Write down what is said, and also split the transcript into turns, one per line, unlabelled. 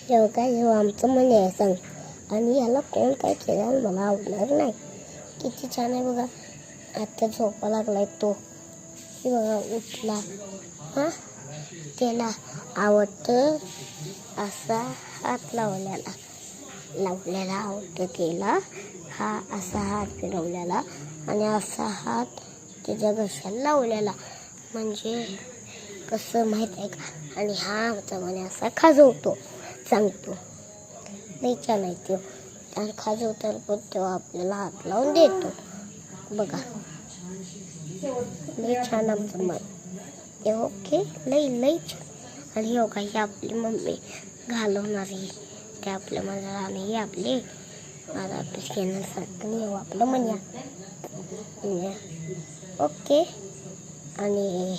जेव्हा काय जेव्हा आमचं मन आहे सांग आणि याला कोण काय केलं मला आवडणार नाही. किती छान आहे बघा. आता झोपा लागलाय तो. हे बघा उठला. हां त्याला आवडतं असा हात लावलेला आवडतं केला. हा असा हात फिरवलेला आणि असा हात त्याच्या घशाला लावलेला. म्हणजे कसं माहीत आहे का. आणि हा आमचा म्हणे असा खाजवतो सांगतो. नाही छान आहे तो. आणि खाजवताना पण तेव्हा आपल्याला हात लावून देतो बघा. लई छान आमचं मन. ते ओके लई छान. आणि हो का ही आपली मम्मी घालवणारी ते आपल्या मनाला आणि ही आपली माझा अभ्यास घेण्यासाठी आणि आपलं मन ओके. आणि